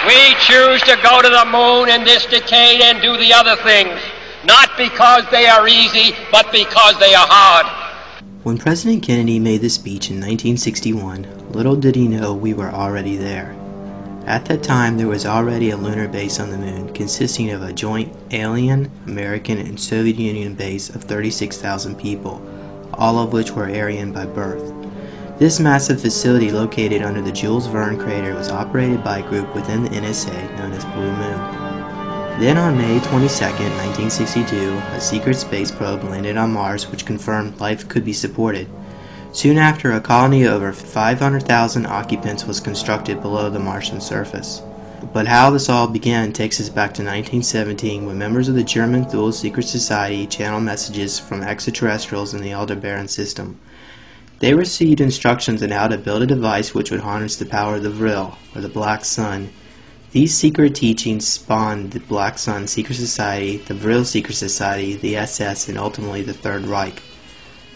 We choose to go to the moon in this decade and do the other things, not because they are easy, but because they are hard. When President Kennedy made this speech in 1961, little did he know we were already there. At that time, there was already a lunar base on the moon consisting of a joint alien, American, and Soviet Union base of 36,000 people, all of which were Aryan by birth. This massive facility located under the Jules Verne crater was operated by a group within the NSA known as Blue Moon. Then on May 22, 1962, a secret space probe landed on Mars which confirmed life could be supported. Soon after, a colony of over 500,000 occupants was constructed below the Martian surface. But how this all began takes us back to 1917 when members of the German Thule Secret Society channeled messages from extraterrestrials in the Aldebaran system. They received instructions on how to build a device which would harness the power of the Vril, or the Black Sun. These secret teachings spawned the Black Sun Secret Society, the Vril Secret Society, the SS, and ultimately the Third Reich.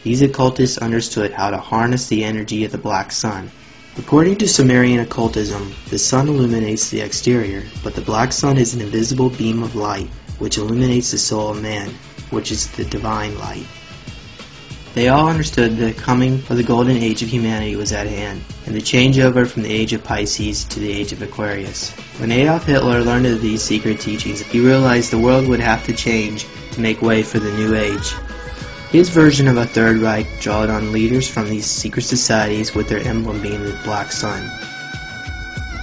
These occultists understood how to harness the energy of the Black Sun. According to Sumerian occultism, the sun illuminates the exterior, but the Black Sun is an invisible beam of light which illuminates the soul of man, which is the divine light. They all understood the coming of the golden age of humanity was at hand, and the changeover from the age of Pisces to the age of Aquarius. When Adolf Hitler learned of these secret teachings, he realized the world would have to change to make way for the new age. His version of a Third Reich drawed on leaders from these secret societies with their emblem being the Black Sun.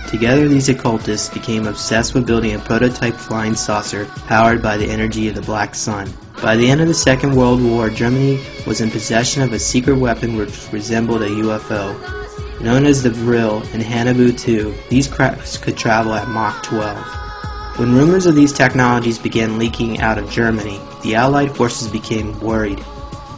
Together these occultists became obsessed with building a prototype flying saucer powered by the energy of the Black Sun. By the end of the Second World War, Germany was in possession of a secret weapon which resembled a UFO. Known as the Vril and Haunebu 2, these crafts could travel at Mach 12. When rumors of these technologies began leaking out of Germany, the Allied forces became worried.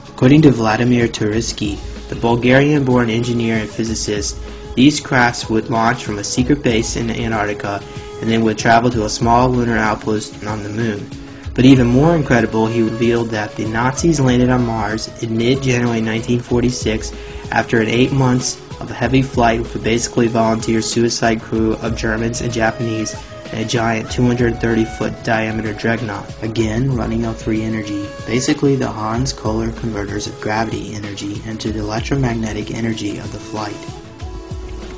According to Vladimir Tursky, the Bulgarian-born engineer and physicist, these crafts would launch from a secret base in Antarctica and then would travel to a small lunar outpost on the moon. But even more incredible, he revealed that the Nazis landed on Mars in mid-January 1946 after an 8 months of heavy flight with a basically volunteer suicide crew of Germans and Japanese and a giant 230-foot diameter dreadnought, again running on free energy, basically the Hans-Kohler converters of gravity energy into the electromagnetic energy of the flight.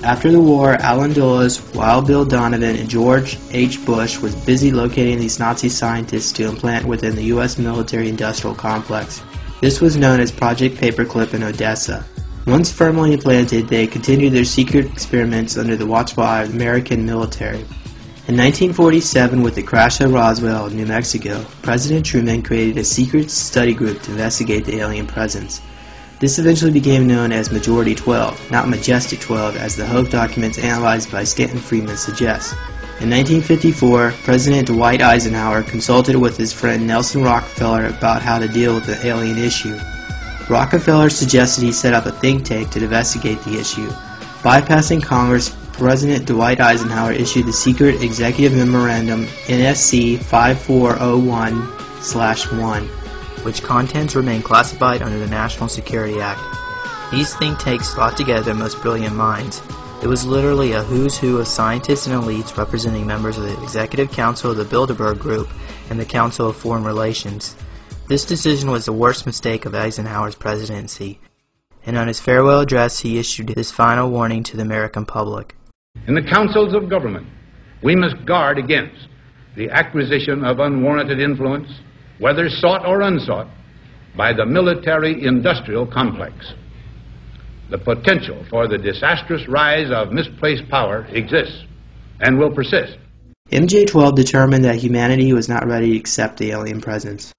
After the war, Alan Dulles, Wild Bill Donovan, and George H. Bush was busy locating these Nazi scientists to implant within the U.S. military-industrial complex. This was known as Project Paperclip in Odessa. Once firmly implanted, they continued their secret experiments under the watchful eye of the American military. In 1947, with the crash of Roswell, New Mexico, President Truman created a secret study group to investigate the alien presence. This eventually became known as Majority 12, not Majestic 12, as the Hope documents analyzed by Stanton Friedman suggest. In 1954, President Dwight Eisenhower consulted with his friend Nelson Rockefeller about how to deal with the alien issue. Rockefeller suggested he set up a think tank to investigate the issue. Bypassing Congress, President Dwight Eisenhower issued the secret Executive Memorandum NSC 5401/1, which contents remain classified under the National Security Act. These think tanks brought together their most brilliant minds. It was literally a who's who of scientists and elites representing members of the Executive Council of the Bilderberg Group and the Council of Foreign Relations. This decision was the worst mistake of Eisenhower's presidency, and on his farewell address he issued this final warning to the American public. In the councils of government, we must guard against the acquisition of unwarranted influence, whether sought or unsought, by the military-industrial complex. The potential for the disastrous rise of misplaced power exists and will persist. MJ-12 determined that humanity was not ready to accept the alien presence.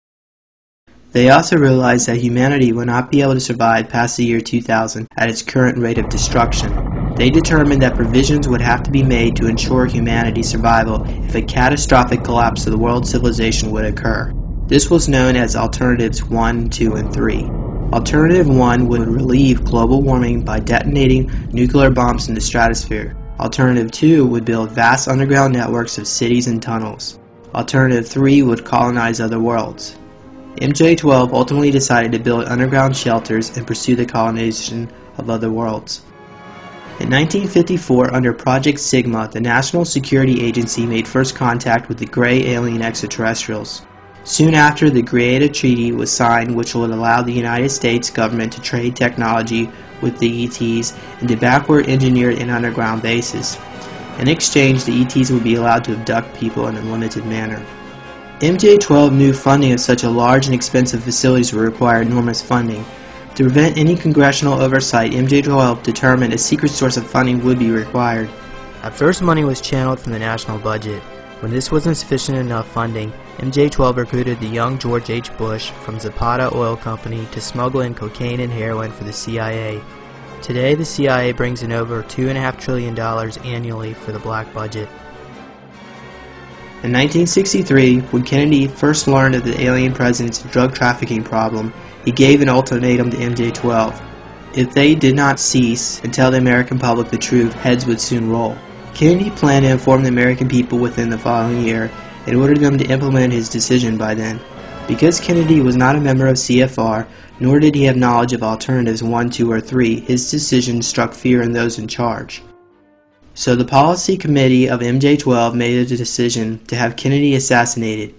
They also realized that humanity would not be able to survive past the year 2000 at its current rate of destruction. They determined that provisions would have to be made to ensure humanity's survival if a catastrophic collapse of the world civilization would occur. This was known as Alternatives 1, 2, and 3. Alternative 1 would relieve global warming by detonating nuclear bombs in the stratosphere. Alternative 2 would build vast underground networks of cities and tunnels. Alternative 3 would colonize other worlds. MJ-12 ultimately decided to build underground shelters and pursue the colonization of other worlds. In 1954, under Project Sigma, the National Security Agency made first contact with the gray alien extraterrestrials. Soon after, the Greada Treaty was signed, which would allow the United States government to trade technology with the ETs and to backward engineer an underground bases. In exchange, the ETs would be allowed to abduct people in a limited manner. MJ-12 knew funding of such a large and expensive facilities would require enormous funding. To prevent any congressional oversight, MJ-12 determined a secret source of funding would be required. At first, money was channeled from the national budget. When this wasn't sufficient enough funding, MJ-12 recruited the young George H. Bush from Zapata Oil Company to smuggle in cocaine and heroin for the CIA. Today, the CIA brings in over $2.5 trillion annually for the black budget. In 1963, when Kennedy first learned of the alien president's drug trafficking problem, he gave an ultimatum to MJ-12. If they did not cease and tell the American public the truth, heads would soon roll. Kennedy planned to inform the American people within the following year and ordered them to implement his decision by then. Because Kennedy was not a member of CFR, nor did he have knowledge of alternatives 1, 2, or 3, his decision struck fear in those in charge. So the policy committee of MJ-12 made a decision to have Kennedy assassinated.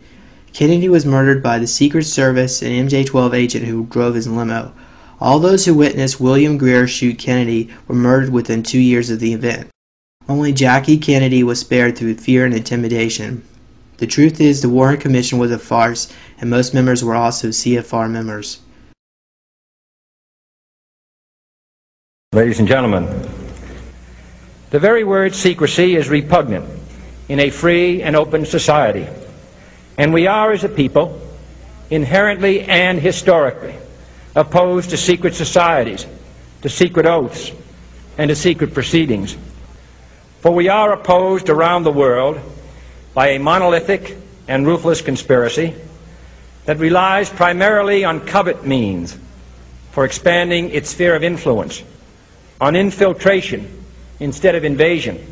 Kennedy was murdered by the Secret Service and MJ-12 agent who drove his limo. All those who witnessed William Greer shoot Kennedy were murdered within 2 years of the event. Only Jackie Kennedy was spared through fear and intimidation. The truth is, the Warren Commission was a farce, and most members were also CFR members. Ladies and gentlemen, the very word secrecy is repugnant in a free and open society, and we are, as a people, inherently and historically opposed to secret societies, to secret oaths, and to secret proceedings. For we are opposed around the world by a monolithic and ruthless conspiracy that relies primarily on covert means for expanding its sphere of influence, on infiltration instead of invasion,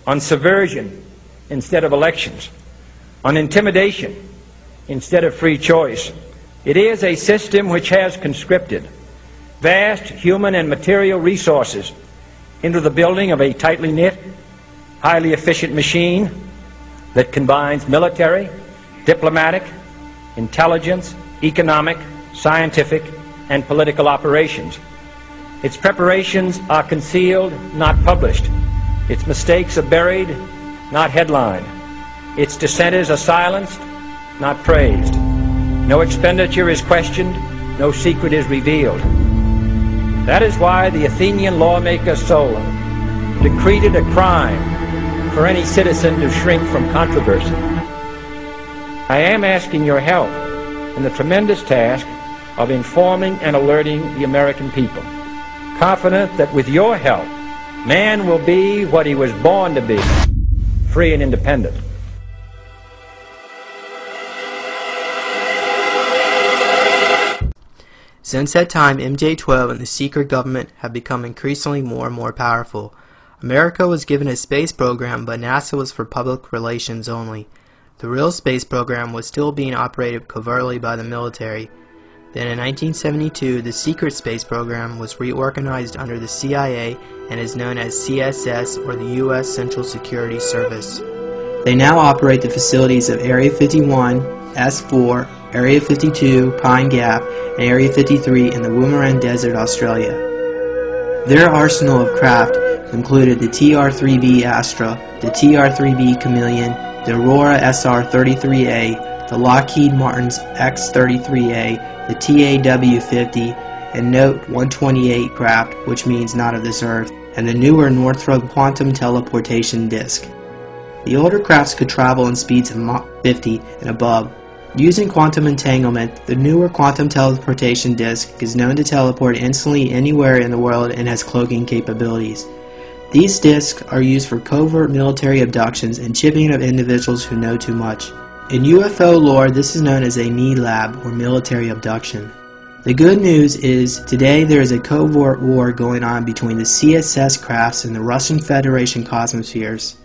on subversion instead of elections, on intimidation instead of free choice. It is a system which has conscripted vast human and material resources into the building of a tightly knit, highly efficient machine that combines military, diplomatic, intelligence, economic, scientific, and political operations. Its preparations are concealed, not published. Its mistakes are buried, not headlined. Its dissenters are silenced, not praised. No expenditure is questioned, no secret is revealed. That is why the Athenian lawmaker Solon decreed it a crime for any citizen to shrink from controversy. I am asking your help in the tremendous task of informing and alerting the American people, confident that with your help, man will be what he was born to be, free and independent. Since that time, MJ-12 and the secret government have become increasingly more and more powerful. America was given a space program, but NASA was for public relations only. The real space program was still being operated covertly by the military. Then in 1972, the secret space program was reorganized under the CIA and is known as CSS, or the U.S. Central Security Service. They now operate the facilities of Area 51, S4, Area 52, Pine Gap, and Area 53 in the Woomera Desert, Australia. Their arsenal of craft included the TR-3B Astra, the TR-3B Chameleon, the Aurora SR-33A, the Lockheed Martin's X-33A, the TAW-50, and Note 128 craft, which means not of this earth, and the newer Northrop Quantum Teleportation Disk. The older crafts could travel in speeds of Mach 50 and above. Using quantum entanglement, the newer quantum teleportation disk is known to teleport instantly anywhere in the world and has cloaking capabilities. These disks are used for covert military abductions and chipping of individuals who know too much. In UFO lore, this is known as a MELAB, or military abduction. The good news is, today there is a covert war going on between the CSS crafts and the Russian Federation cosmospheres.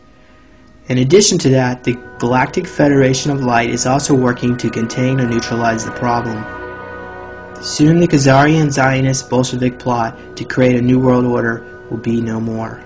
In addition to that, the Galactic Federation of Light is also working to contain or neutralize the problem. Soon the Khazarian Zionist Bolshevik plot to create a new world order will be no more.